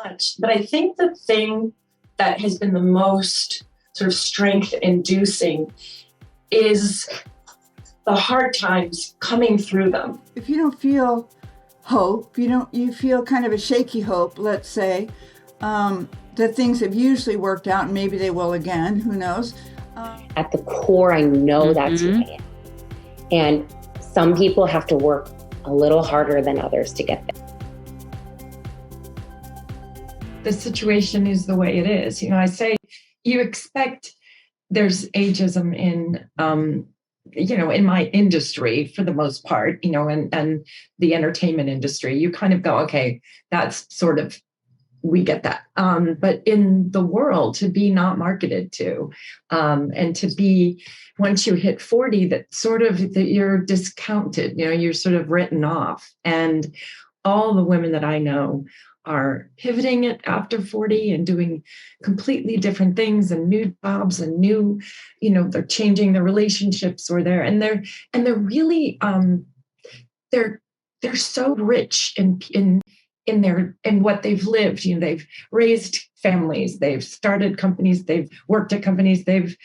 much. But I think the thing that has been the most sort of strength inducing is the hard times coming through them. If you don't feel hope, you feel kind of a shaky hope, let's say, that things have usually worked out and maybe they will again, who knows? At the core, I know that's who I am. And some people have to work a little harder than others to get there. The situation is the way it is. I say you expect there's ageism in, in my industry for the most part, and the entertainment industry. You kind of go, okay, that's sort of, we get that. But in the world, to be not marketed to, and to be, once you hit 40, that you're discounted, you're sort of written off. And all the women that I know are pivoting it after 40 and doing completely different things and new jobs and new, they're changing their relationships or they're really, they're so rich in what they've lived. They've raised families, they've started companies, they've worked at companies, they've,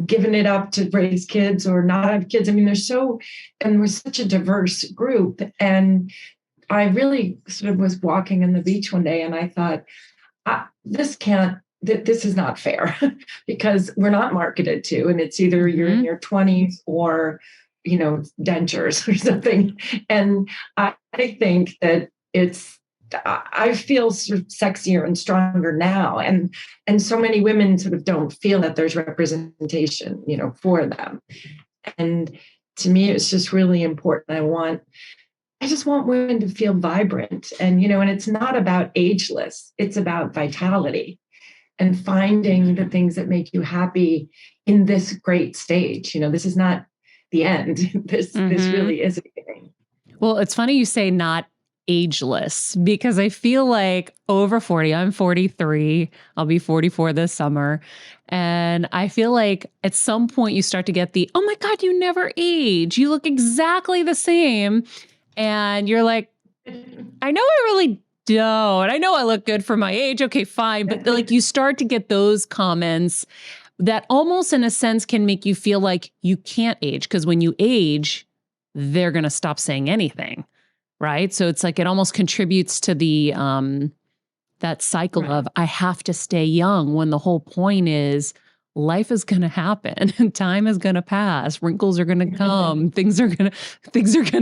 given it up to raise kids or not have kids. I mean, we're such a diverse group. And I really sort of was walking on the beach one day and I thought, this is not fair because we're not marketed to, and it's either you're in your 20s or, dentures or something. And I think that I feel sort of sexier and stronger now. And so many women sort of don't feel that there's representation, for them. And to me, it's just really important. I just want women to feel vibrant and it's not about ageless. It's about vitality and finding the things that make you happy in this great stage. This is not the end. This really is a beginning. Well, it's funny you say not ageless because I feel like over 40, I'm 43, I'll be 44 this summer. And I feel like at some point you start to get oh my God, you never age. You look exactly the same. And you're like, I know I really don't. I know I look good for my age. Okay, fine. But like you start to get those comments that almost in a sense can make you feel like you can't age. Because when you age, they're going to stop saying anything. Right. So it's like it almost contributes to the that cycle of I have to stay young when the whole point is life is going to happen and time is going to pass. Wrinkles are going to come. Things are going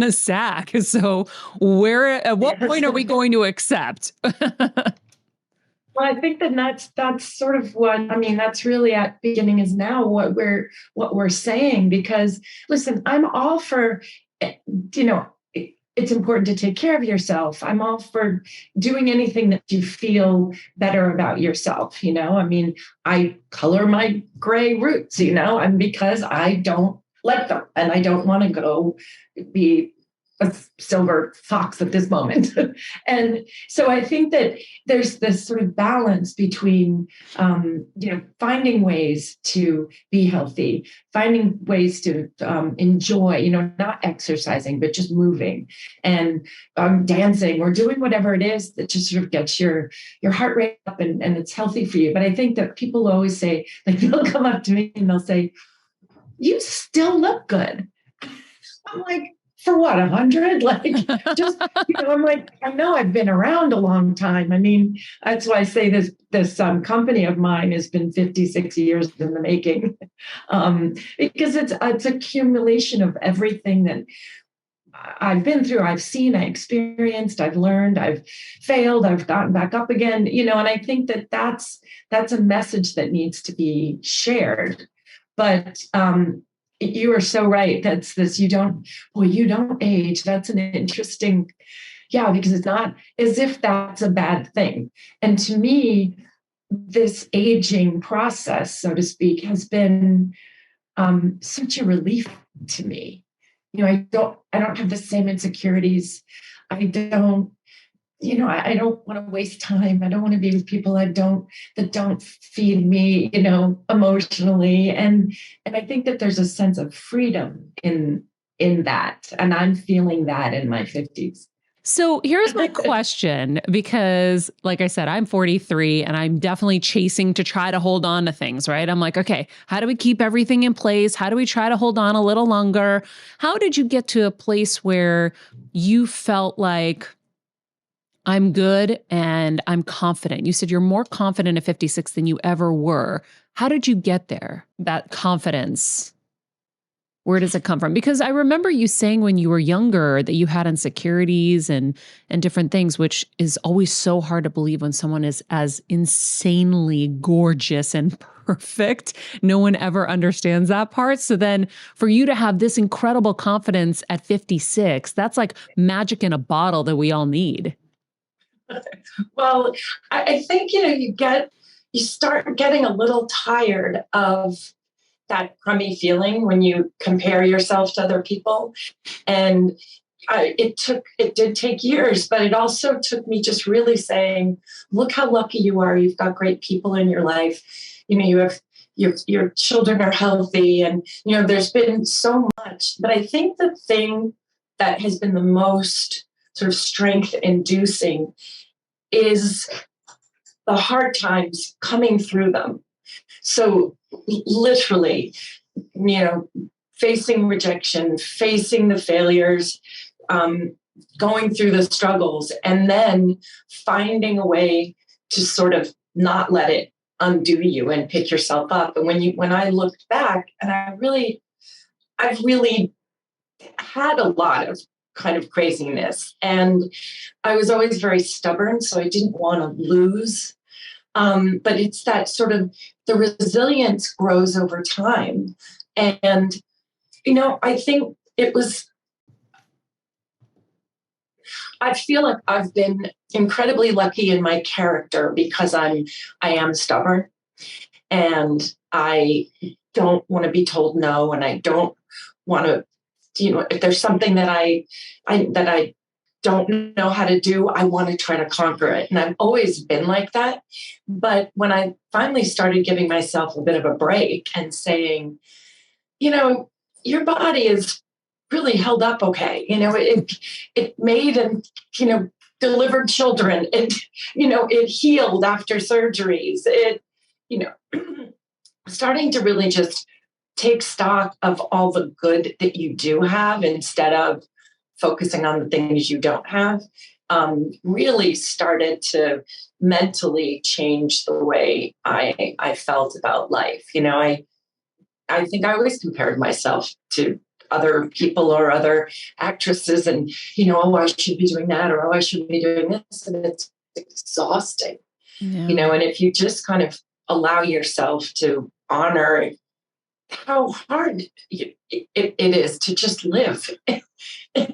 to sack. So at what point are we going to accept? Well, I think that's sort of that's really at beginning is now what we're saying, because listen, I'm all for, it's important to take care of yourself. I'm all for doing anything that you feel better about yourself. I color my gray roots, and because I don't like them and I don't want to go be a silver fox at this moment. And so I think that there's this sort of balance between, finding ways to be healthy, finding ways to enjoy, not exercising, but just moving and dancing or doing whatever it is that just sort of gets your heart rate up and it's healthy for you. But I think that people always say, like, they'll come up to me and they'll say, you still look good. I'm like, for what, 100? Like, just, I'm like, I know I've been around a long time. I mean, that's why I say this company of mine has been 56 years in the making, because it's accumulation of everything that I've been through, I've seen, I experienced, I've learned, I've failed, I've gotten back up again, and I think that that's a message that needs to be shared. But, you are so right. That's this, you don't age. That's an interesting, because it's not as if that's a bad thing. And to me, this aging process, so to speak, has been such a relief to me. I don't have the same insecurities. I don't want to waste time. I don't want to be with people that don't feed me, emotionally. And I think that there's a sense of freedom in that. And I'm feeling that in my 50s. So here's my question, because like I said, I'm 43 and I'm definitely chasing to try to hold on to things, right? I'm like, okay, how do we keep everything in place? How do we try to hold on a little longer? How did you get to a place where you felt like I'm good and I'm confident? You said you're more confident at 56 than you ever were. How did you get there? That confidence, where does it come from? Because I remember you saying when you were younger that you had insecurities and different things, which is always so hard to believe when someone is as insanely gorgeous and perfect. No one ever understands that part. So then for you to have this incredible confidence at 56, that's like magic in a bottle that we all need. Well, I think, you start getting a little tired of that crummy feeling when you compare yourself to other people. And it did take years, but it also took me just really saying, look how lucky you are. You've got great people in your life. You have your children are healthy, and, there's been so much. But I think the thing that has been the most sort of strength inducing is the hard times coming through them. So literally, facing rejection, facing the failures, going through the struggles, and then finding a way to sort of not let it undo you and pick yourself up. And when I looked back, and I've really had a lot of kind of craziness, and I was always very stubborn, so I didn't want to lose. But it's that sort of the resilience grows over time. And, I think I feel like I've been incredibly lucky in my character because I am stubborn, and I don't want to be told no. And I don't want to, if there's something that I don't know how to do, I want to try to conquer it. And I've always been like that. But when I finally started giving myself a bit of a break and saying, your body is really held up okay. It made and, delivered children. It healed after surgeries. Starting to really just take stock of all the good that you do have instead of focusing on the things you don't have, really started to mentally change the way I felt about life. I think I always compared myself to other people or other actresses, and, oh, I should be doing that, or, oh, I should be doing this. And it's exhausting, and if you just kind of allow yourself to honor how hard it is to just live in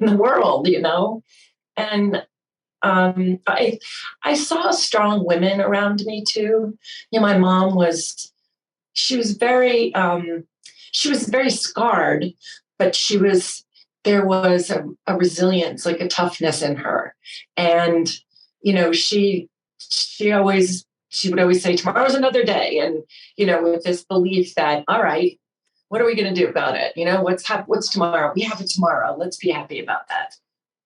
the world, and I saw strong women around me too. My mom she was very scarred, but there was a resilience, like a toughness in her. And, she would always say, tomorrow's another day. And, with this belief that, all right, what are we going to do about it? What's tomorrow? We have it tomorrow. Let's be happy about that.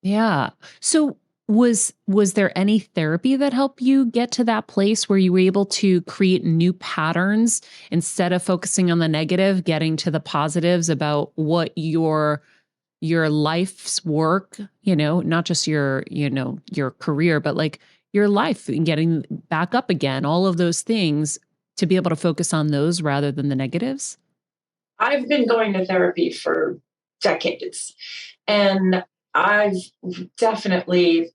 Yeah. So was there any therapy that helped you get to that place where you were able to create new patterns instead of focusing on the negative, getting to the positives about what your life's work, not just your career, but like your life and getting back up again, all of those things, to be able to focus on those rather than the negatives? I've been going to therapy for decades, and I've definitely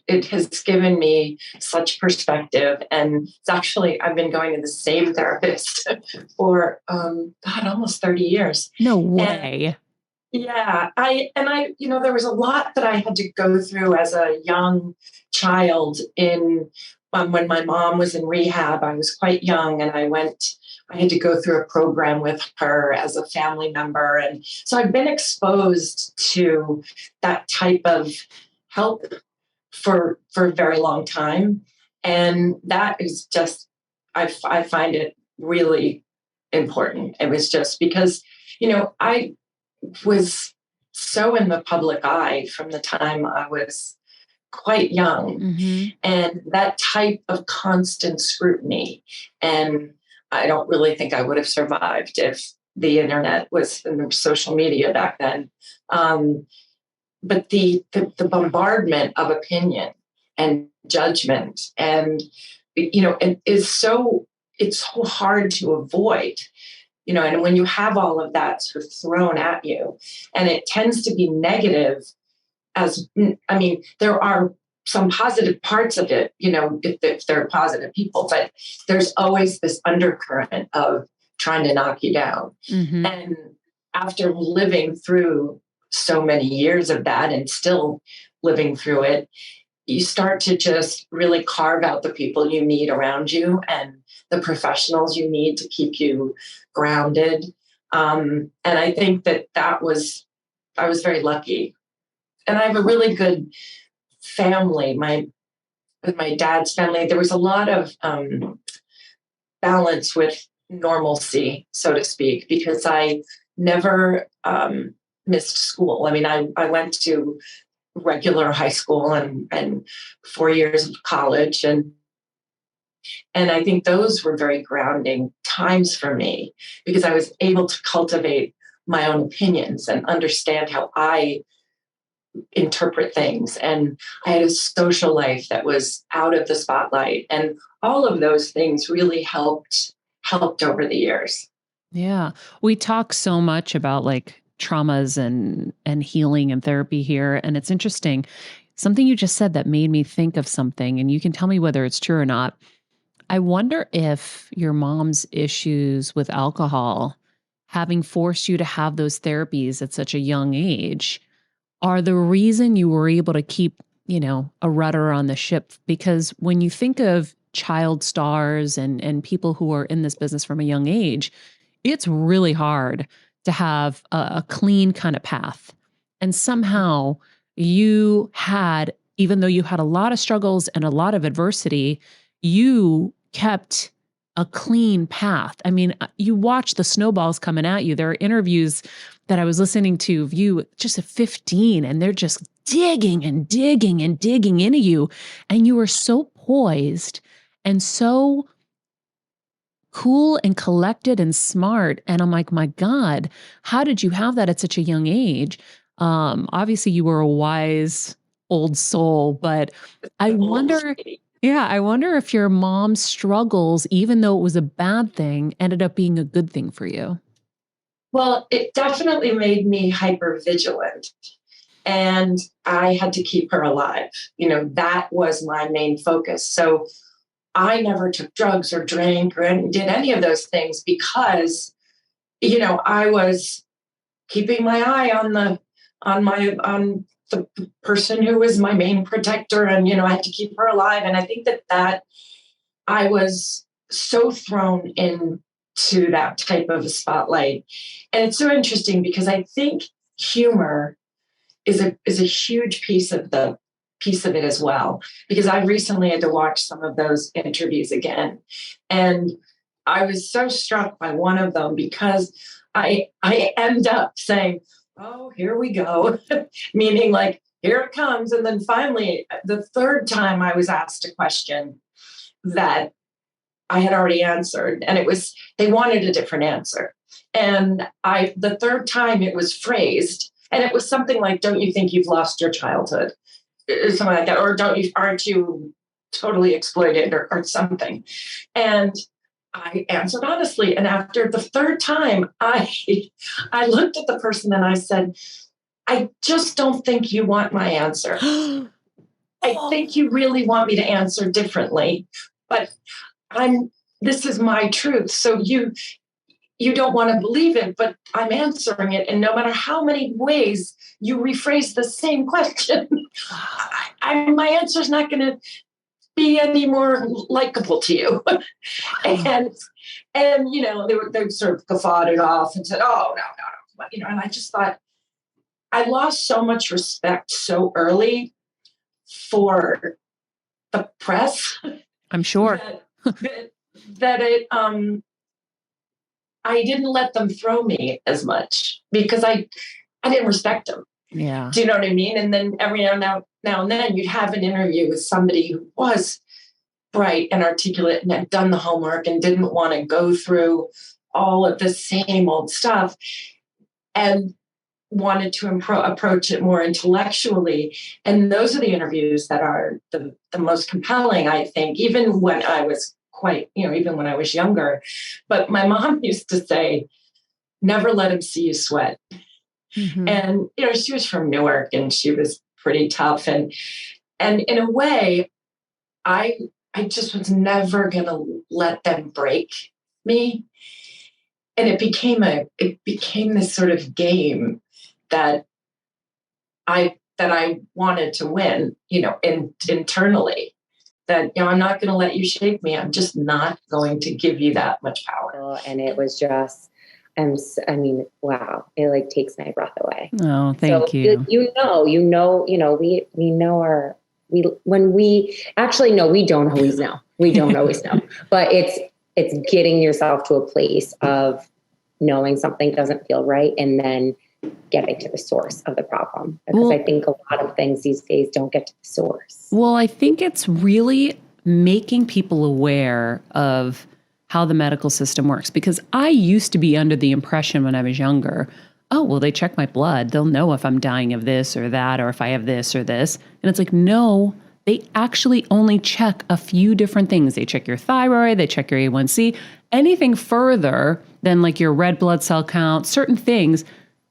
it has given me such perspective. And it's actually, I've been going to the same therapist for, almost 30 years. No way. And yeah. There was a lot that I had to go through as a young child when my mom was in rehab. I was quite young, and I had to go through a program with her as a family member. And so I've been exposed to that type of help for a very long time. And that is just, I find it really important. It was just because, I was so in the public eye from the time I was quite young. Mm-hmm. And that type of constant scrutiny. And I don't really think I would have survived if the internet was and social media back then. But the bombardment of opinion and judgment and, it's so hard to avoid, and when you have all of that sort of thrown at you, and it tends to be negative there are some positive parts of it, if they're positive people, but there's always this undercurrent of trying to knock you down. Mm-hmm. And after living through so many years of that and still living through it, you start to just really carve out the people you need around you and the professionals you need to keep you grounded. And I think I was very lucky. And I have a really good family. With my dad's family, there was a lot of balance with normalcy, so to speak, because I never missed school. I went to regular high school and 4 years of college, and I think those were very grounding times for me because I was able to cultivate my own opinions and understand how I interpret things. And I had a social life that was out of the spotlight. And all of those things really helped over the years. Yeah. We talk so much about like traumas and healing and therapy here. And it's interesting. Something you just said that made me think of something, and you can tell me whether it's true or not. I wonder if your mom's issues with alcohol, having forced you to have those therapies at such a young age, are the reason you were able to keep, a rudder on the ship. Because when you think of child stars and people who are in this business from a young age, it's really hard to have a clean kind of path. And somehow you had, even though you had a lot of struggles and a lot of adversity, you kept a clean path. You watch the snowballs coming at you. There are interviews that I was listening to of you just at 15, and they're just digging and digging and digging into you. And you were so poised and so cool and collected and smart. And I'm like, my God, how did you have that at such a young age? Obviously you were a wise old soul, but I wonder if your mom's struggles, even though it was a bad thing, ended up being a good thing for you. Well, it definitely made me hyper vigilant, and I had to keep her alive. That was my main focus. So I never took drugs or drank or did any of those things because, I was keeping my eye on the person who was my main protector, and, I had to keep her alive. And I think that I was so thrown into that type of a spotlight. And it's so interesting because I think humor is a huge piece of it as well, because I recently had to watch some of those interviews again. And I was so struck by one of them because I end up saying, oh, here we go, meaning like, here it comes. And then finally, the third time I was asked a question that I had already answered, and they wanted a different answer. And the third time it was phrased, and it was something like, don't you think you've lost your childhood? Something like that. Or aren't you totally exploited or something? And I answered honestly. And after the third time, I looked at the person and I said, I just don't think you want my answer. I think you really want me to answer differently, but this is my truth. So you don't want to believe it, but I'm answering it. And no matter how many ways you rephrase the same question, my answer is not going to be any more likable to you. and they sort of guffawed it off and said, oh, no. And I just thought, I lost so much respect so early for the press. I'm sure. that I didn't let them throw me as much because I I didn't respect him. Yeah. Do you know what I mean? And then every now and then you'd have an interview with somebody who was bright and articulate and had done the homework and didn't want to go through all of the same old stuff and wanted to approach it more intellectually. And those are the interviews that are the most compelling, I think, even when I was even when I was younger. But my mom used to say, never let him see you sweat. Mm-hmm. And, she was from Newark and she was pretty tough. And in a way, I just was never going to let them break me. And it became this sort of game that I wanted to win, internally. That, I'm not going to let you shake me. I'm just not going to give you that much power. And it was just, wow, it like takes my breath away. Oh, thank you. We don't always know. We don't always know, but it's getting yourself to a place of knowing something doesn't feel right and then getting to the source of the problem. Because I think a lot of things these days don't get to the source. Well, I think it's really making people aware of how the medical system works. Because I used to be under the impression when I was younger, oh, well, they check my blood. They'll know if I'm dying of this or that, or if I have this or this. And it's like, no, they actually only check a few different things. They check your thyroid, they check your A1C, anything further than like your red blood cell count, certain things.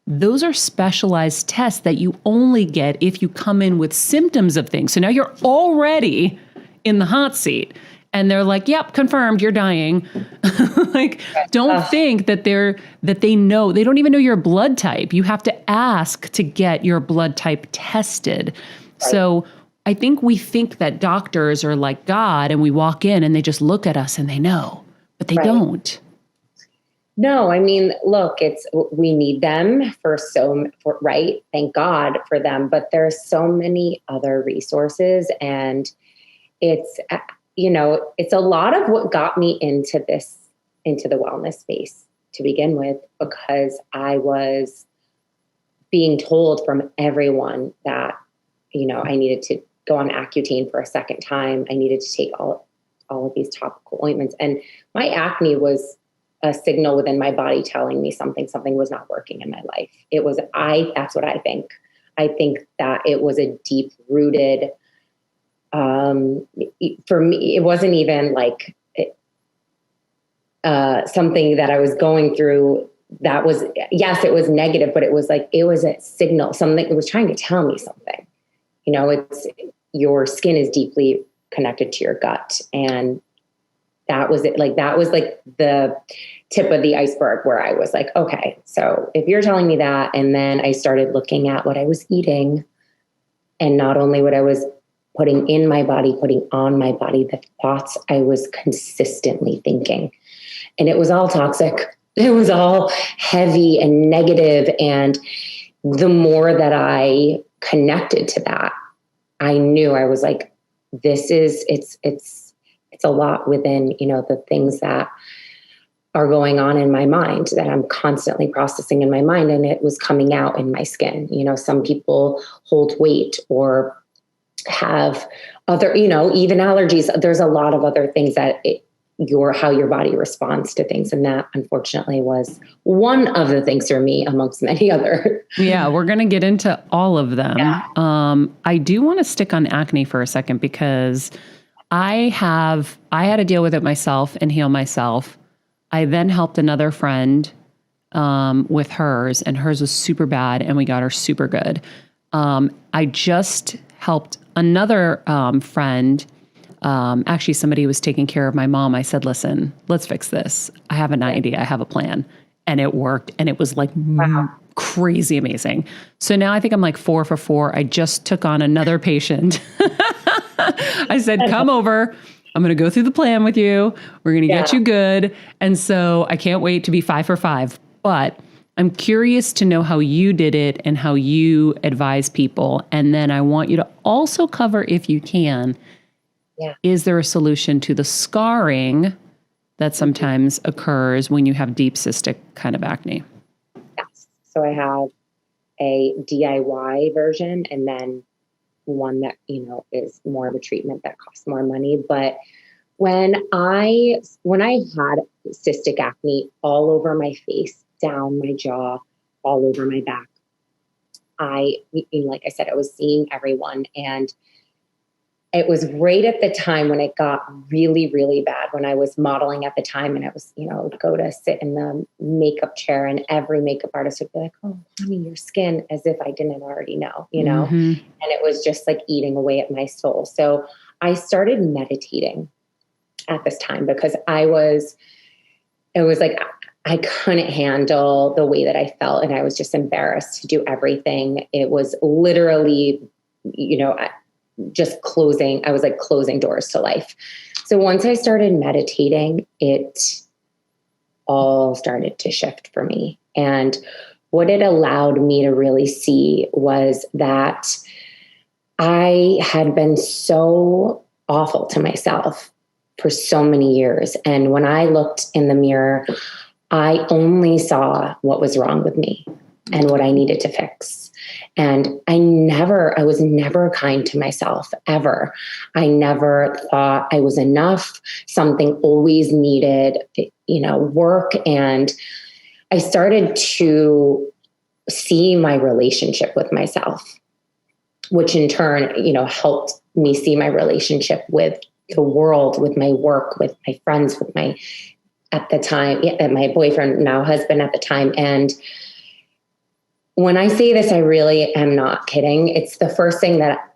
Those are specialized tests that you only get if you come in with symptoms of things. So now you're already in the hot seat and they're like, yep, confirmed, you're dying. Like, don't think that they know. They don't even know your blood type. You have to ask to get your blood type tested. Right. So I think we think that doctors are like God and we walk in and they just look at us and they know, but they don't. No, look, we need them right? Thank God for them, but there's so many other resources and it's a lot of what got me into the wellness space to begin with, because I was being told from everyone that, I needed to go on Accutane for a second time. I needed to take all of these topical ointments, and my acne was a signal within my body telling me something was not working in my life. That's what I think. I think that it was a deep rooted, for me, it wasn't even like something that I was going through that was, yes, it was negative, but it was a signal, something, it was trying to tell me something. It's your skin is deeply connected to your gut. And that was it. Like, that was like the tip of the iceberg where I was like, okay, so if you're telling me that, and then I started looking at what I was eating and not only what I was putting in my body, putting on my body, the thoughts I was consistently thinking, and it was all toxic. It was all heavy and negative. And the more that I connected to that, I knew I was like, it's a lot within, the things that are going on in my mind that I'm constantly processing in my mind, and it was coming out in my skin. Some people hold weight or have other, even allergies. There's a lot of other things that how your body responds to things. And that unfortunately was one of the things for me amongst many other. Yeah, we're going to get into all of them. Yeah. I do want to stick on acne for a second because I had to deal with it myself and heal myself. I then helped another friend with hers, and hers was super bad, and we got her super good. I just helped another friend. Actually, somebody was taking care of my mom. I said, listen, let's fix this. I have an idea. I have a plan. And it worked. And it was like crazy amazing. So now I think I'm like 4 for 4. I just took on another patient. I said, come over. I'm going to go through the plan with you. We're going to get you good. And so I can't wait to be 5 for 5. But I'm curious to know how you did it and how you advise people. And then I want you to also cover, if you can, is there a solution to the scarring that sometimes occurs when you have deep cystic kind of acne? Yes. So I have a DIY version and then one that, is more of a treatment that costs more money. But when I had cystic acne all over my face, down my jaw, all over my back, like I said, I was seeing everyone, and it was right at the time when it got really, really bad, when I was modeling at the time, and I was, go to sit in the makeup chair, and every makeup artist would be like, "Oh, honey, your skin," as if I didn't already know, and it was just like eating away at my soul. So I started meditating at this time because it was like, I couldn't handle the way that I felt, and I was just embarrassed to do everything. It was literally, just closing. I was like closing doors to life. So once I started meditating, it all started to shift for me. And what it allowed me to really see was that I had been so awful to myself for so many years. And when I looked in the mirror, I only saw what was wrong with me and what I needed to fix. And I was never kind to myself, ever. I never thought I was enough. Something always needed, work. And I started to see my relationship with myself, which in turn, helped me see my relationship with the world, with my work, with my friends, with my boyfriend, now husband at the time. And when I say this, I really am not kidding. It's the first thing that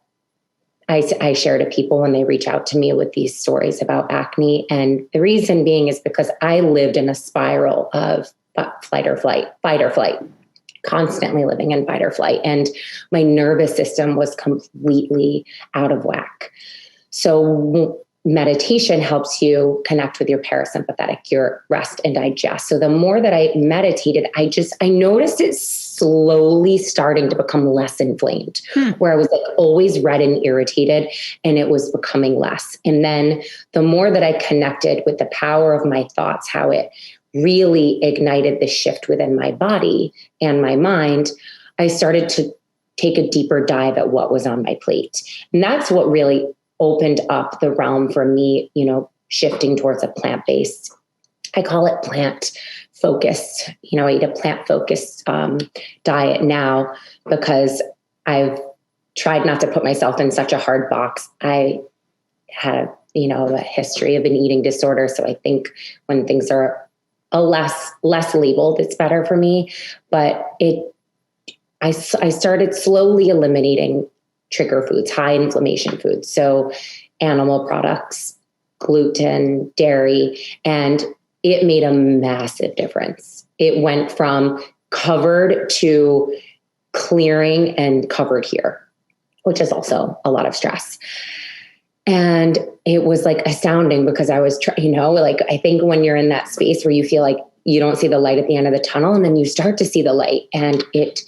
I share to people when they reach out to me with these stories about acne. And the reason being is because I lived in a spiral of fight or flight, constantly living in fight or flight. And my nervous system was completely out of whack. So meditation helps you connect with your parasympathetic, your rest and digest. So the more that I meditated, I noticed it slowly starting to become less inflamed, where I was like always red and irritated, and it was becoming less. And then the more that I connected with the power of my thoughts, how it really ignited the shift within my body and my mind, I started to take a deeper dive at what was on my plate. And that's what really opened up the realm for me, shifting towards a plant-based, I call it plant-focused, I eat a plant-focused diet now because I've tried not to put myself in such a hard box. I had a history of an eating disorder. So I think when things are less labeled, it's better for me. But I started slowly eliminating trigger foods, high inflammation foods. So animal products, gluten, dairy, and it made a massive difference. It went from covered to clearing and covered here, which is also a lot of stress. And it was like astounding because I was, I think when you're in that space where you feel like you don't see the light at the end of the tunnel, and then you start to see the light, and it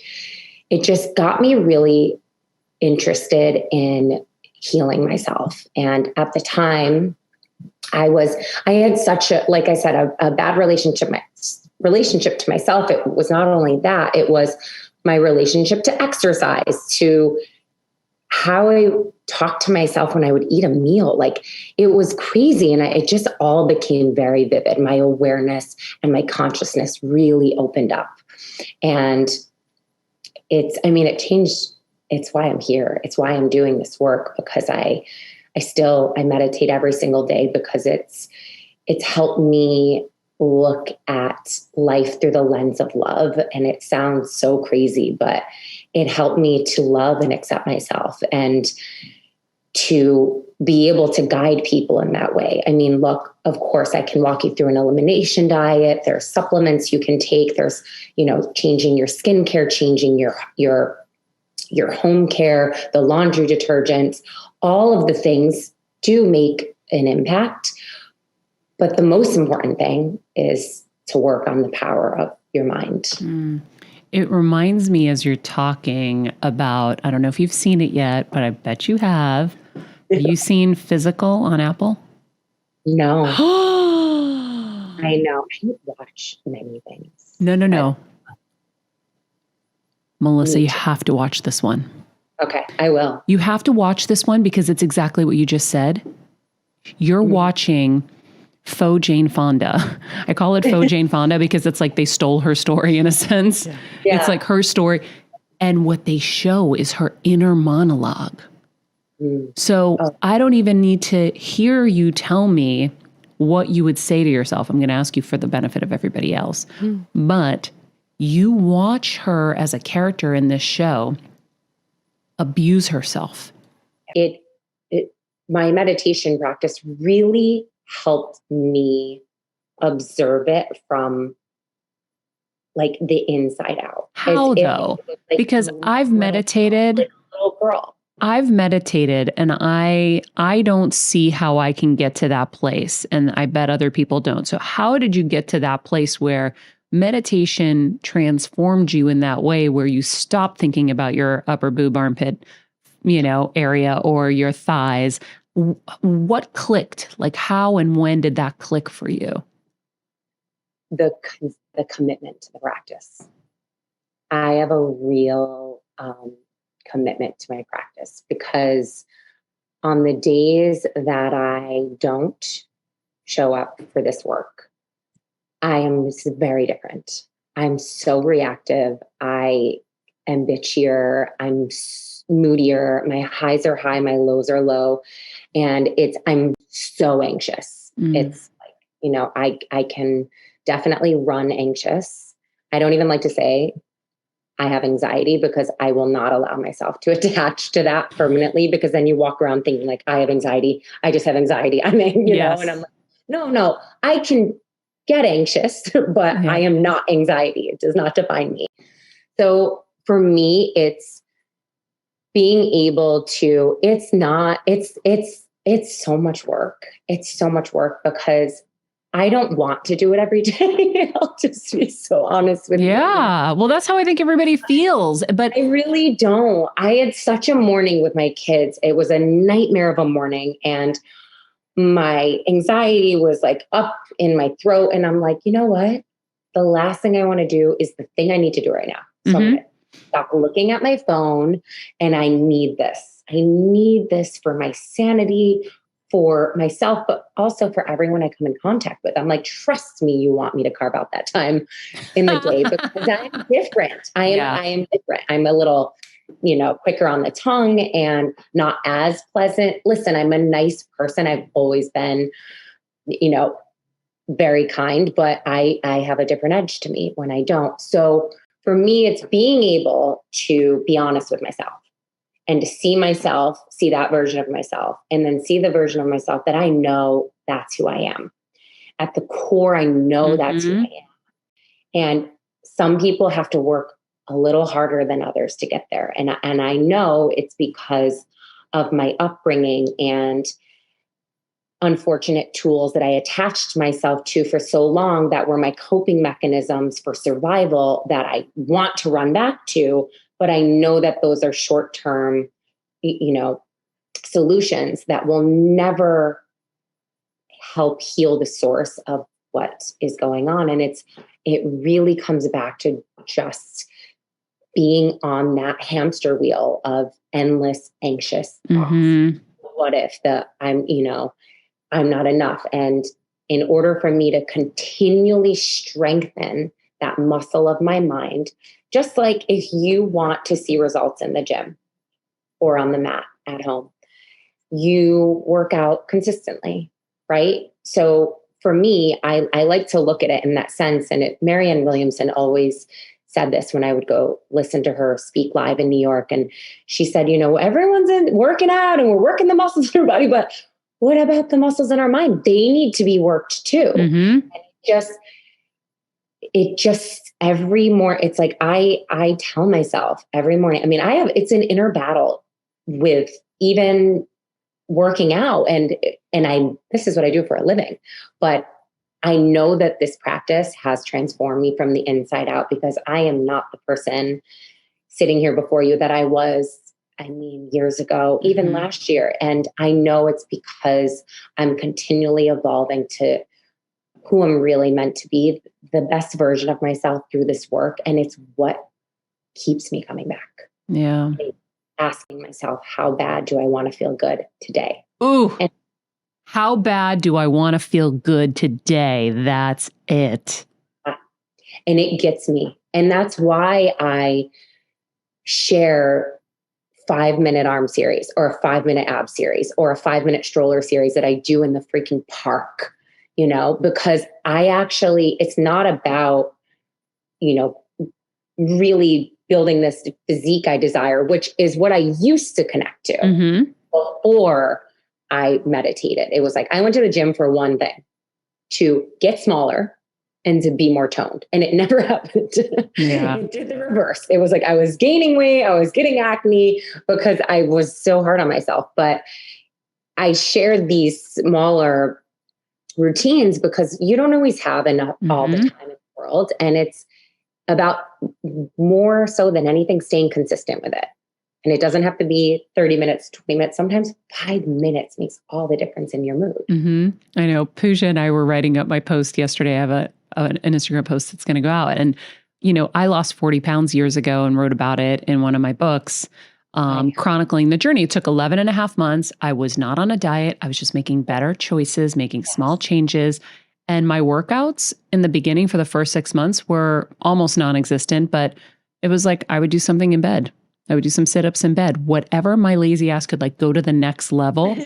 just got me really interested in healing myself. And at the time, I had such a, like I said, a bad relationship to myself. It was not only that, it was my relationship to exercise, to how I talked to myself when I would eat a meal. Like, it was crazy. And it just all became very vivid. My awareness and my consciousness really opened up. And it changed. It's why I'm here. It's why I'm doing this work, because I meditate every single day, because it's helped me look at life through the lens of love. And it sounds so crazy, but it helped me to love and accept myself and to be able to guide people in that way. I mean, look, of course, I can walk you through an elimination diet. There's supplements you can take. There's, changing your skincare, changing your home care, the laundry detergents, all of the things do make an impact. But the most important thing is to work on the power of your mind. It reminds me, as you're talking about, I don't know if you've seen it yet, but I bet you have. Have you seen Physical on Apple? No. I know. I don't watch many things. No. Melissa, you have to watch this one. Okay, I will. You have to watch this one because it's exactly what you just said. You're watching faux Jane Fonda. I call it faux Jane Fonda because it's like they stole her story in a sense. Yeah. It's like her story. And what they show is her inner monologue. So I don't even need to hear you tell me what you would say to yourself. I'm going to ask you for the benefit of everybody else. But you watch her as a character in this show abuse herself. My meditation practice really helped me observe it from like the inside out. How though? Like because I've meditated. Little girl. I've meditated and I don't see how I can get to that place. And I bet other people don't. So how did you get to that place where meditation transformed you in that way where you stopped thinking about your upper boob armpit, area or your thighs? What clicked? Like how and when did that click for you? The commitment to the practice. I have a real commitment to my practice because on the days that I don't show up for this work, I am very different. I'm so reactive. I am bitchier. I'm moodier. My highs are high. My lows are low. And I'm so anxious. It's like, I can definitely run anxious. I don't even like to say I have anxiety because I will not allow myself to attach to that permanently because then you walk around thinking like I have anxiety. I just have anxiety. I mean, know, and I'm like, no, I can get anxious, but I am not anxiety. It does not define me. So for me, it's being able to, it's so much work. It's so much work because I don't want to do it every day. I'll just be so honest with you. Yeah. Well, that's how I think everybody feels. But I really don't. I had such a morning with my kids. It was a nightmare of a morning. And my anxiety was like up in my throat. And I'm like, you know what? The last thing I want to do is the thing I need to do right now. So I'm going to stop looking at my phone. And I need this. I need this for my sanity, for myself, but also for everyone I come in contact with. I'm like, trust me, you want me to carve out that time in the day because I'm different. I am different. I'm a little, quicker on the tongue and not as pleasant. Listen, I'm a nice person. I've always been, very kind, but I have a different edge to me when I don't. So for me, it's being able to be honest with myself. And to see that version of myself, and then see the version of myself that I know that's who I am. At the core, I know that's who I am. And some people have to work a little harder than others to get there. And I know it's because of my upbringing and unfortunate tools that I attached myself to for so long that were my coping mechanisms for survival that I want to run back to. But I know that those are short-term, solutions that will never help heal the source of what is going on. And it really comes back to just being on that hamster wheel of endless anxious thoughts. What if I'm not enough? And in order for me to continually strengthen that muscle of my mind, just like if you want to see results in the gym or on the mat at home, you work out consistently, right? So for me, I like to look at it in that sense. And Marianne Williamson always said this when I would go listen to her speak live in New York. And she said, everyone's working out and we're working the muscles in our body, but what about the muscles in our mind? They need to be worked too. And it just every morning, it's like, I tell myself every morning, it's an inner battle with even working out and this is what I do for a living, but I know that this practice has transformed me from the inside out because I am not the person sitting here before you that I was, years ago, even last year. And I know it's because I'm continually evolving to who I'm really meant to be, the best version of myself through this work. And it's what keeps me coming back. Yeah. Asking myself, how bad do I want to feel good today? Ooh. And how bad do I want to feel good today? That's it. And it gets me. And that's why I share 5-minute arm series or a 5-minute ab series or a 5-minute stroller series that I do in the freaking park, because it's not about, really building this physique I desire, which is what I used to connect to before I meditated. It was like, I went to the gym for one thing, to get smaller and to be more toned. And it never happened. Yeah. It did the reverse. It was like, I was gaining weight. I was getting acne because I was so hard on myself. But I shared these smaller routines because you don't always have enough all the time in the world. And it's about, more so than anything, staying consistent with it. And it doesn't have to be 30 minutes, 20 minutes. Sometimes 5 minutes makes all the difference in your mood. I know. Pooja and I were writing up my post yesterday. I have an Instagram post that's going to go out. And, I lost 40 pounds years ago and wrote about it in one of my books, chronicling the journey. It took 11 and a half months. I was not on a diet. I was just making better choices, making small changes. And my workouts in the beginning for the first 6 months were almost non-existent, but it was like I would do something in bed. I would do some sit-ups in bed, whatever my lazy ass could go to the next level.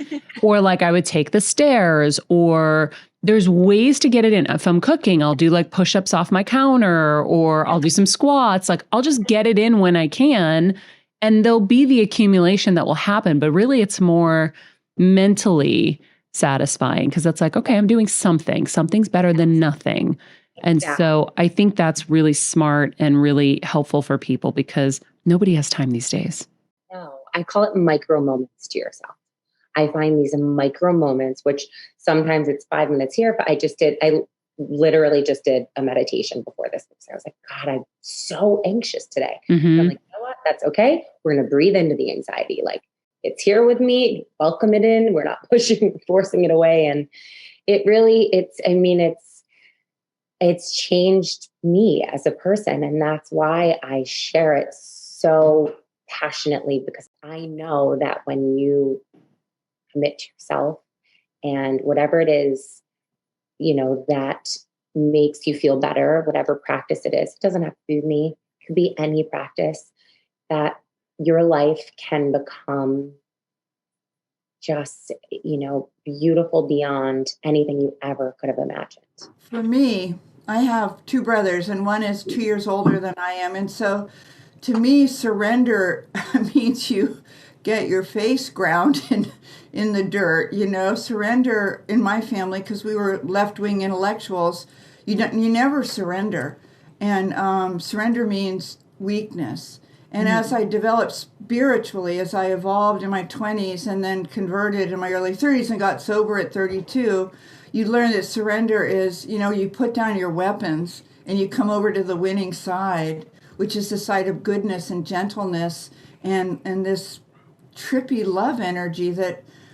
Or I would take the stairs, or there's ways to get it in. If I'm cooking, I'll do push-ups off my counter, or I'll do some squats. I'll just get it in when I can. And there'll be the accumulation that will happen. But really it's more mentally satisfying because it's okay, I'm doing something. Something's better than nothing. And so I think that's really smart and really helpful for people because nobody has time these days. No, I call it micro moments to yourself. I find these micro moments, which sometimes it's 5 minutes here, but I literally just did a meditation before this. So I was like, God, I'm so anxious today. And I'm like, you know what? That's okay. We're going to breathe into the anxiety. It's here with me. Welcome it in. We're not forcing it away. And it's changed me as a person. And that's why I share it so passionately, because I know that when you commit to yourself and whatever it is, that makes you feel better, whatever practice it is, it doesn't have to be me. It could be any practice, that your life can become just, beautiful beyond anything you ever could have imagined. For me, I have 2 brothers, and one is 2 years older than I am. And so to me, surrender means you get your face ground in the dirt. Surrender in my family, because we were left-wing intellectuals, you never surrender. And surrender means weakness. And as I developed spiritually, as I evolved in my 20s and then converted in my early 30s and got sober at 32, you learn that surrender is, you put down your weapons and you come over to the winning side, which is the side of goodness and gentleness and this trippy love energy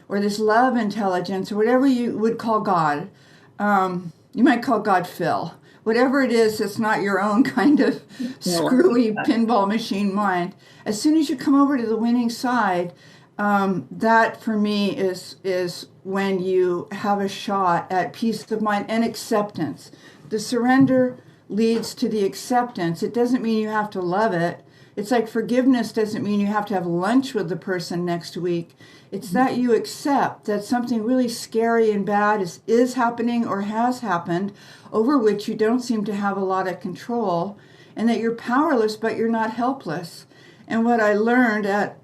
or this love intelligence, or whatever you would call God. You might call God Phil. Whatever it is, it's not your own kind of screwy pinball machine mind. As soon as you come over to the winning side, that for me is when you have a shot at peace of mind and acceptance. The surrender leads to the acceptance. It doesn't mean you have to love it. It's like forgiveness doesn't mean you have to have lunch with the person next week. It's that you accept that something really scary and bad is happening or has happened, over which you don't seem to have a lot of control, and that you're powerless, but you're not helpless. And what I learned at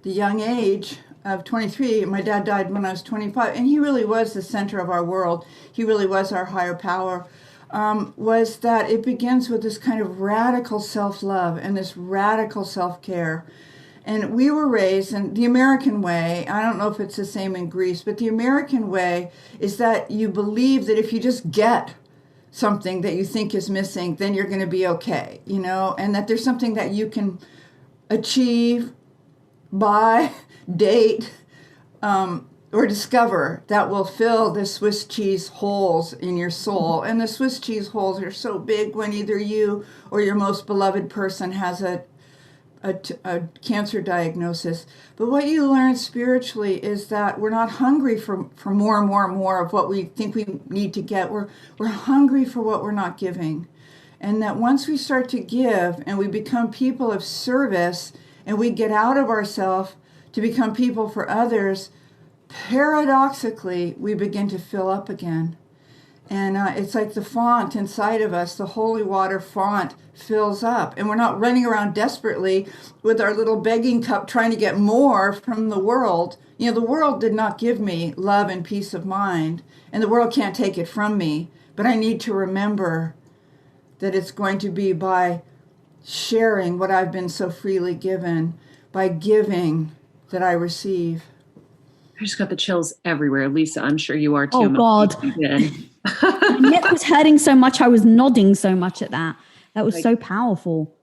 the young age of 23, my dad died when I was 25, and he really was the center of our world. He really was our higher power. Was that it begins with this kind of radical self-love and this radical self-care. And we were raised in the American way. I don't know if it's the same in Greece, but the American way is that you believe that if you just get something that you think is missing, then you're going to be okay, and that there's something that you can achieve, buy, date, or discover that will fill the Swiss cheese holes in your soul. And the Swiss cheese holes are so big when either you or your most beloved person has a cancer diagnosis. But what you learn spiritually is that we're not hungry for more and more and more of what we think we need to get. We're hungry for what we're not giving. And that once we start to give and we become people of service and we get out of ourselves to become people for others, paradoxically, we begin to fill up again. And it's like the font inside of us, the holy water font fills up. And we're not running around desperately with our little begging cup trying to get more from the world. You know, the world did not give me love and peace of mind, and the world can't take it from me. But I need to remember that it's going to be by sharing what I've been so freely given, by giving that I receive. I just got the chills everywhere. Lisa, I'm sure you are too. Oh, God. My neck was hurting so much. I was nodding so much at that. That was so powerful.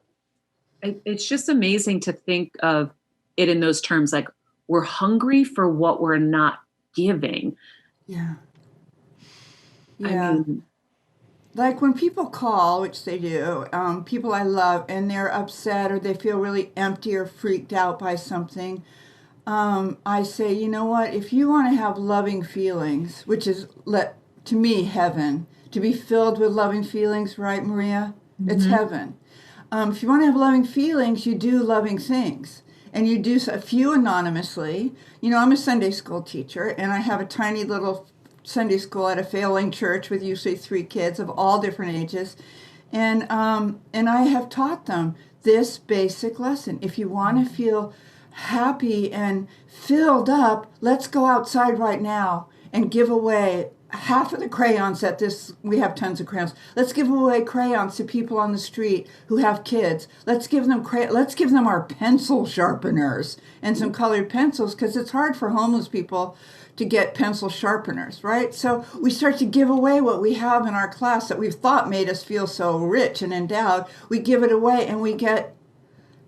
It's just amazing to think of it in those terms. Like, we're hungry for what we're not giving. Yeah. I mean, like when people call, which they do, people I love, and they're upset or they feel really empty or freaked out by something, I say, you know what, if you want to have loving feelings, which is, to me, heaven, to be filled with loving feelings, right, Maria? Mm-hmm. It's heaven. If you want to have loving feelings, you do loving things. And you do a few anonymously. You know, I'm a Sunday school teacher, and I have a tiny little Sunday school at a failing church with usually 3 kids of all different ages. And I have taught them this basic lesson. If you want to feel happy and filled up, let's go outside right now and give away half of the crayons we have tons of crayons. Let's give away crayons to people on the street who have kids. Let's give them our pencil sharpeners and some colored pencils, because it's hard for homeless people to get pencil sharpeners, right? So we start to give away what we have in our class that we've thought made us feel so rich and endowed. We give it away and we get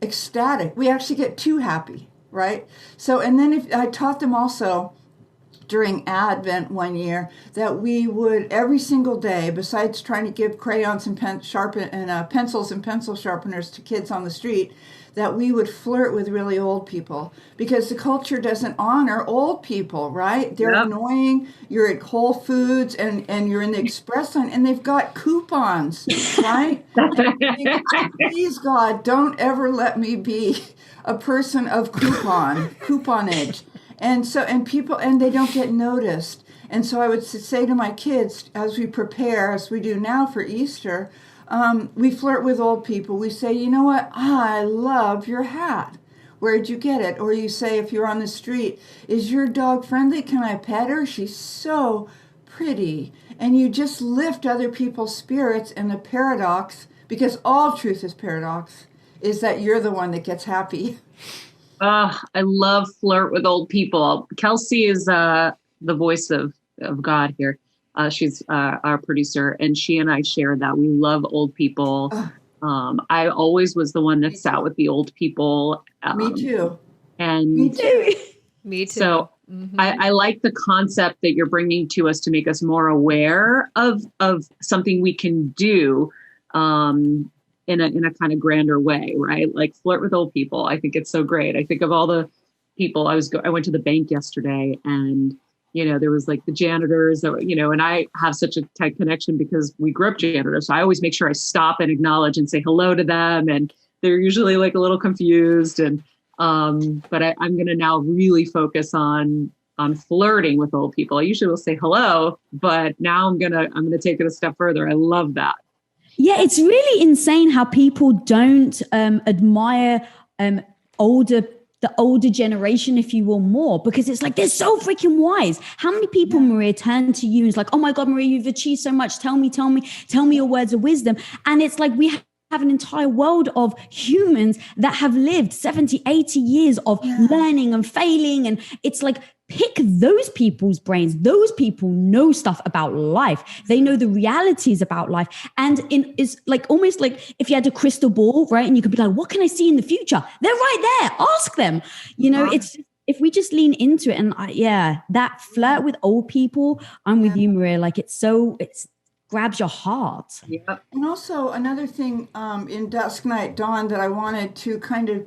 ecstatic. We actually get too happy, right? So, and then I taught them also during Advent one year that we would every single day, besides trying to give crayons and pencils and pencil sharpeners to kids on the street, that we would flirt with really old people, because the culture doesn't honor old people, right? They're annoying. You're at Whole Foods and you're in the express line and they've got coupons, right? Please, God, don't ever let me be a person of couponage. And so, and they don't get noticed. And so I would say to my kids, as we prepare, as we do now for Easter, we flirt with old people. We say, you know what? I love your hat. Where'd you get it? Or you say, if you're on the street, is your dog friendly? Can I pet her? She's so pretty. And you just lift other people's spirits. And the paradox, because all truth is paradox, is that you're the one that gets happy. I love flirt with old people. Kelsey is the voice of God here. She's our producer, and she and I share that we love old people. I always was the one that sat with the old people. Me too. And me too. Me too. So I like the concept that you're bringing to us to make us more aware of something we can do in a kind of grander way, right? Like flirt with old people. I think it's so great. I think of all the people. I went to the bank yesterday, and there was like the janitors, and I have such a tight connection because we grew up janitors. So I always make sure I stop and acknowledge and say hello to them. And they're usually like a little confused. And, but I'm going to now really focus on flirting with old people. I usually will say hello, but now I'm going to take it a step further. I love that. Yeah. It's really insane how people don't admire the older generation, if you will, more, because it's like, they're so freaking wise. How many people, Maria, turn to you and it's like, oh my God, Maria, you've achieved so much. Tell me your words of wisdom. And it's like, we have an entire world of humans that have lived 70, 80 years of learning and failing. And it's like, pick those people's brains. Those people know stuff about life. They know the realities about life. And it's like almost like if you had a crystal ball, right? And you could be like, what can I see in the future? They're right there. Ask them. It if we just lean into it, and that flirt with old people, I'm with you, Maria. Like it's grabs your heart. Yeah. And also another thing in Dusk Night Dawn that I wanted to kind of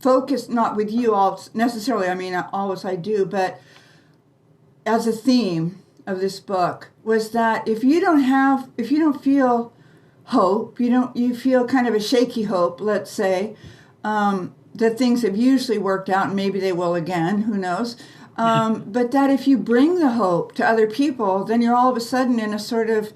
focus, not with you all necessarily, I mean, always I do, but as a theme of this book was that if you don't feel hope, you feel kind of a shaky hope, let's say, that things have usually worked out and maybe they will again, who knows. But that if you bring the hope to other people, then you're all of a sudden in a sort of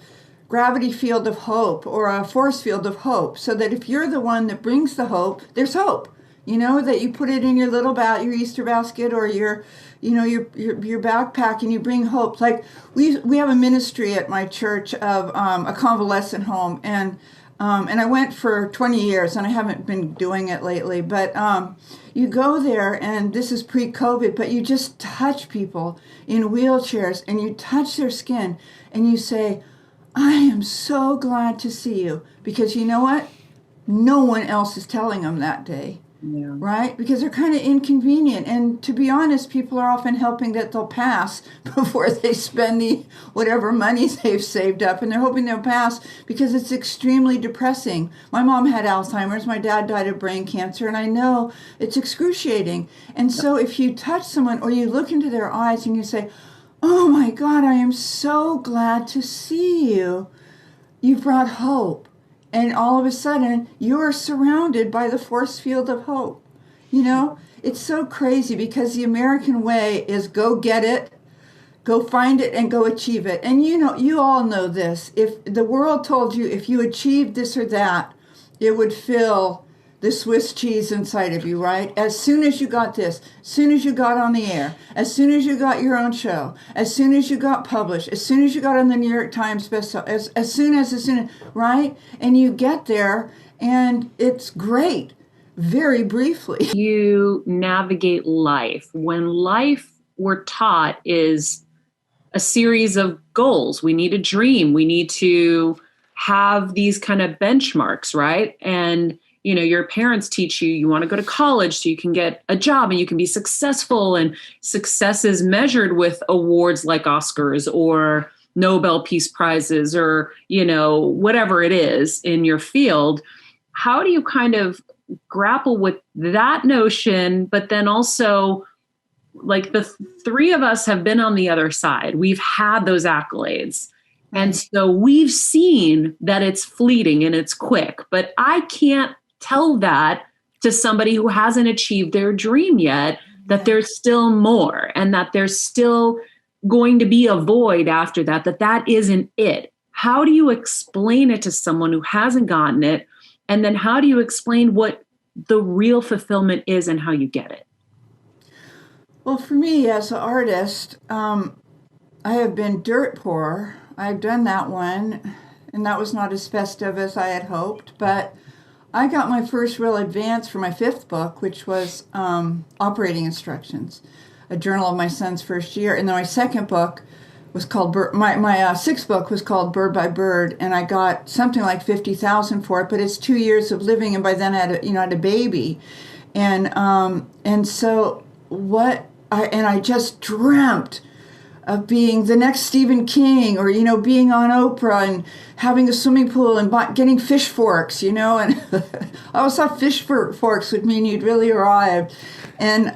gravity field of hope or a force field of hope. So that if you're the one that brings the hope, there's hope. That you put it in your little your Easter basket or your backpack, and you bring hope. Like we have a ministry at my church of a convalescent home, and I went for 20 years, and I haven't been doing it lately. But you go there, and this is pre-COVID, but you just touch people in wheelchairs, and you touch their skin, and you say, "I am so glad to see you," because you know what? No one else is telling them that day. Yeah. Right? Because they're kind of inconvenient. And to be honest, people are often hoping that they'll pass before they spend the whatever money they've saved up. And they're hoping they'll pass because it's extremely depressing. My mom had Alzheimer's. My dad died of brain cancer. And I know it's excruciating. And so if you touch someone or you look into their eyes and you say, "Oh my God, I am so glad to see you," you've brought hope. And all of a sudden, you're surrounded by the force field of hope. It's so crazy because the American way is go get it, go find it, and go achieve it. And you all know this. If the world told you if you achieved this or that, it would fill the Swiss cheese inside of you, right? As soon as you got this, as soon as you got on the air, as soon as you got your own show, as soon as you got published, as soon as you got on the New York Times bestseller, as soon as, right? And you get there and it's great, very briefly. You navigate life. When life, we're taught, is a series of goals. We need a dream. We need to have these kind of benchmarks, right? And your parents teach you want to go to college so you can get a job and you can be successful. And success is measured with awards like Oscars or Nobel Peace Prizes or, whatever it is in your field. How do you kind of grapple with that notion? But then also, like, the three of us have been on the other side. We've had those accolades. And so we've seen that it's fleeting and it's quick, but I can't tell that to somebody who hasn't achieved their dream yet, that there's still more and that there's still going to be a void after that isn't it. How do you explain it to someone who hasn't gotten it? And then how do you explain what the real fulfillment is and how you get it? Well, for me as an artist, I have been dirt poor. I've done that one, and that was not as festive as I had hoped, but I got my first real advance for my fifth book, which was Operating Instructions, a journal of my son's first year. And then my second book was called, my sixth book was called Bird by Bird, and I got something like $50,000 for it, but it's 2 years of living, and by then I had a baby. And so I just dreamt of being the next Stephen King, or being on Oprah and having a swimming pool and getting fish forks, and I always thought fish forks would mean you'd really arrived. And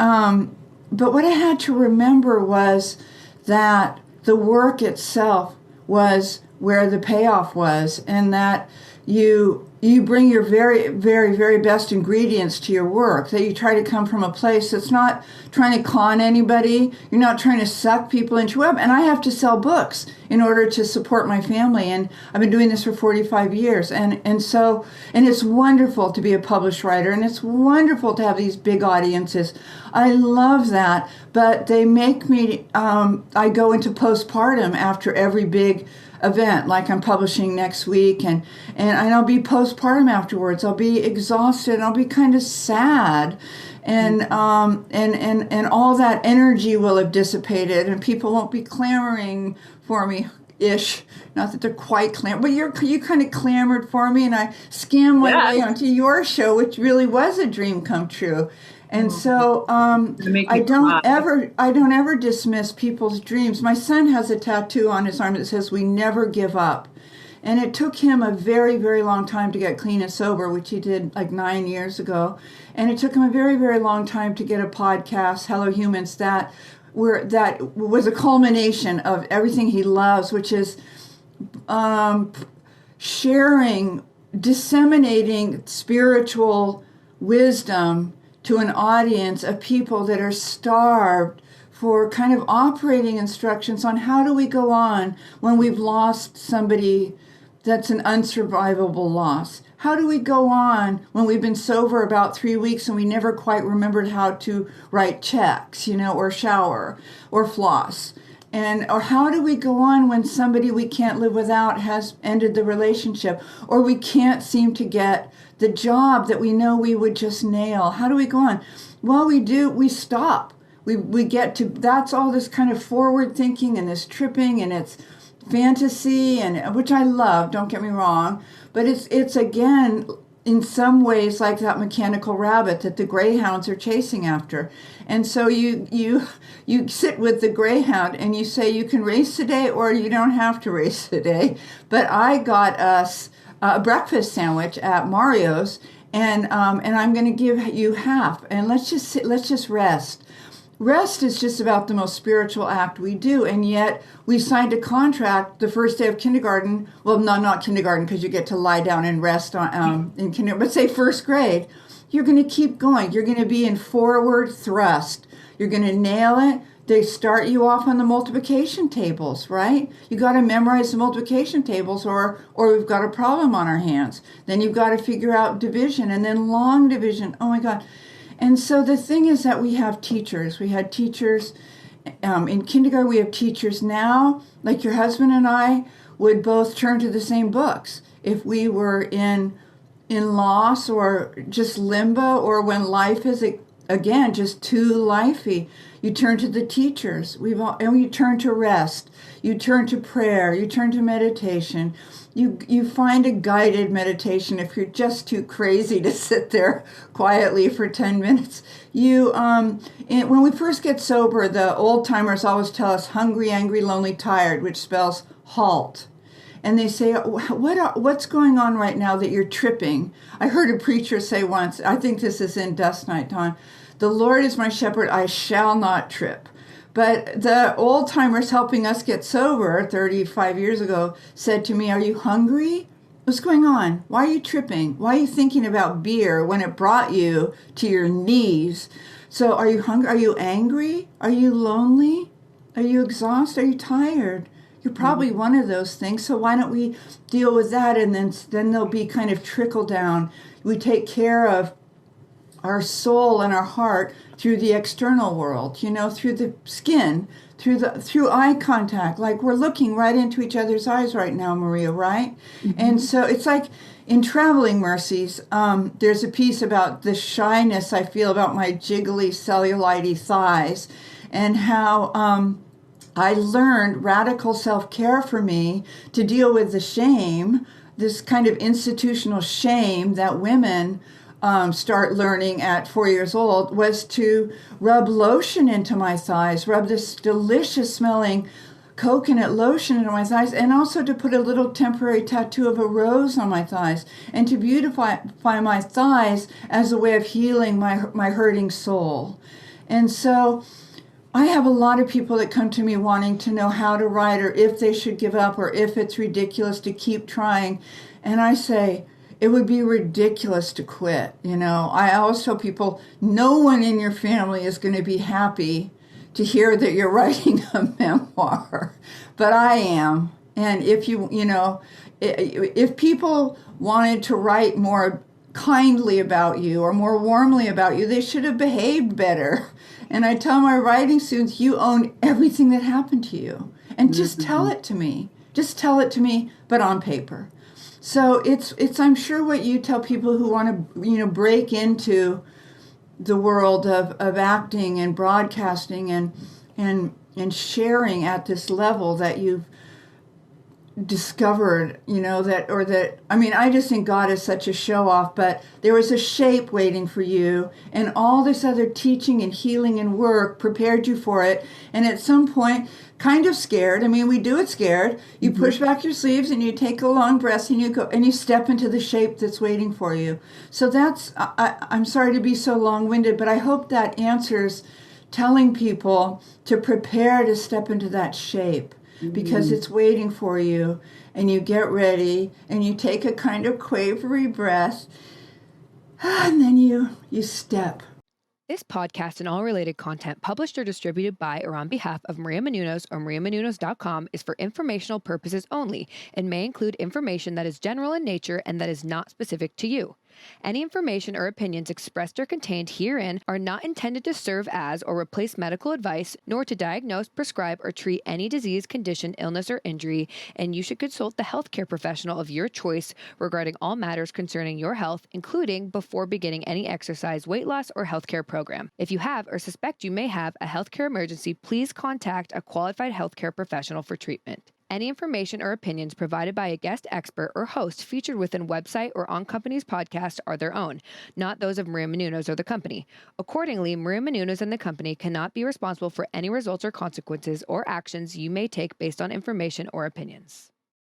but what I had to remember was that the work itself was where the payoff was, and that you bring your very, very, very best ingredients to your work, that you try to come from a place that's not trying to con anybody. You're not trying to suck people into web. And I have to sell books in order to support my family. And I've been doing this for 45 years. And it's wonderful to be a published writer. And it's wonderful to have these big audiences. I love that. But they make me, I go into postpartum after every big event, like I'm publishing next week, and I'll be postpartum afterwards. I'll be exhausted. I'll be kind of sad, and all that energy will have dissipated, and people won't be clamoring for me. Ish, not that they're quite clamored, but you kind of clamored for me, and I scammed my way onto your show, which really was a dream come true. And so I don't ever dismiss people's dreams. My son has a tattoo on his arm that says, "We never give up." And it took him a very, very long time to get clean and sober, which he did like 9 years ago. And it took him a very, very long time to get a podcast, Hello Humans, that was a culmination of everything he loves, which is sharing, disseminating spiritual wisdom to an audience of people that are starved for kind of operating instructions on how do we go on when we've lost somebody that's an unsurvivable loss. How do we go on when we've been sober about 3 weeks and we never quite remembered how to write checks, or shower or floss? Or how do we go on when somebody we can't live without has ended the relationship, or we can't seem to get the job that we know we would just nail? How do we go on? Well, we stop. We get to, that's all this kind of forward thinking and this tripping, and it's fantasy, and which I love, don't get me wrong, but it's again in some ways like that mechanical rabbit that the greyhounds are chasing after. And so you sit with the greyhound and you say, you can race today or you don't have to race today. But I got us a breakfast sandwich at Mario's, and I'm going to give you half, and let's just rest. Rest is just about the most spiritual act we do, and yet we signed a contract the first day of kindergarten. Well, no, not kindergarten, because you get to lie down and rest in kindergarten, but say first grade. You're going to keep going. You're going to be in forward thrust. You're going to nail it. They start you off on the multiplication tables, right? You got to memorize the multiplication tables, or we've got a problem on our hands. Then you've got to figure out division, and then long division. Oh my God. And so the thing is that we have teachers. We had teachers in kindergarten. We have teachers now, like your husband and I would both turn to the same books. If we were in loss or just limbo, or when life is, again, just too lifey, you turn to the teachers. And you turn to rest. You turn to prayer. You turn to meditation. You find a guided meditation if you're just too crazy to sit there quietly for 10 minutes. When we first get sober, the old timers always tell us hungry, angry, lonely, tired, which spells halt. And they say, what's going on right now that you're tripping? I heard a preacher say once, I think this is in Dust Night Dawn, the Lord is my shepherd, I shall not trip. But the old timers helping us get sober 35 years ago said to me, are you hungry? What's going on? Why are you tripping? Why are you thinking about beer when it brought you to your knees? So are you hungry? Are you angry? Are you lonely? Are you exhausted? Are you tired? You're probably one of those things. So why don't we deal with that, and then there'll be kind of trickle down. We take care of our soul and our heart through the external world, through the skin, through eye contact. Like we're looking right into each other's eyes right now, Maria, right? Mm-hmm. And so it's like in Traveling Mercies, there's a piece about the shyness I feel about my jiggly cellulite thighs, and how I learned radical self-care for me to deal with the shame, this kind of institutional shame that women start learning at 4 years old, was to rub lotion into my thighs, rub this delicious smelling coconut lotion into my thighs, and also to put a little temporary tattoo of a rose on my thighs, and to beautify my thighs as a way of healing my hurting soul. And so I have a lot of people that come to me wanting to know how to write, or if they should give up, or if it's ridiculous to keep trying. And I say, it would be ridiculous to quit. I always tell people, no one in your family is going to be happy to hear that you're writing a memoir, but I am. And if if people wanted to write more kindly about you or more warmly about you, they should have behaved better. And I tell my writing students, you own everything that happened to you, and just tell it to me. Just tell it to me, but on paper. So it's I'm sure what you tell people who want to break into the world of acting and broadcasting and sharing at this level that you've discovered, I just think God is such a show off, but there was a shape waiting for you, and all this other teaching and healing and work prepared you for it. And at some point, kind of scared, we do it scared, you push back your sleeves and you take a long breath and you go and you step into the shape that's waiting for you. So that's, I'm sorry to be so long-winded, but I hope that answers telling people to prepare to step into that shape. Because it's waiting for you, and you get ready, and you take a kind of quavery breath, and then you step. This podcast and all related content published or distributed by or on behalf of Maria Menounos or MariaMenounos.com is for informational purposes only and may include information that is general in nature and that is not specific to you. Any information or opinions expressed or contained herein are not intended to serve as or replace medical advice, nor to diagnose, prescribe, or treat any disease, condition, illness, or injury, and you should consult the healthcare professional of your choice regarding all matters concerning your health, including before beginning any exercise, weight loss, or healthcare program. If you have or suspect you may have a healthcare emergency, please contact a qualified healthcare professional for treatment. Any information or opinions provided by a guest expert or host featured within website or on company's podcast are their own, not those of Maria Menounos or the company. Accordingly, Maria Menounos and the company cannot be responsible for any results or consequences or actions you may take based on information or opinions.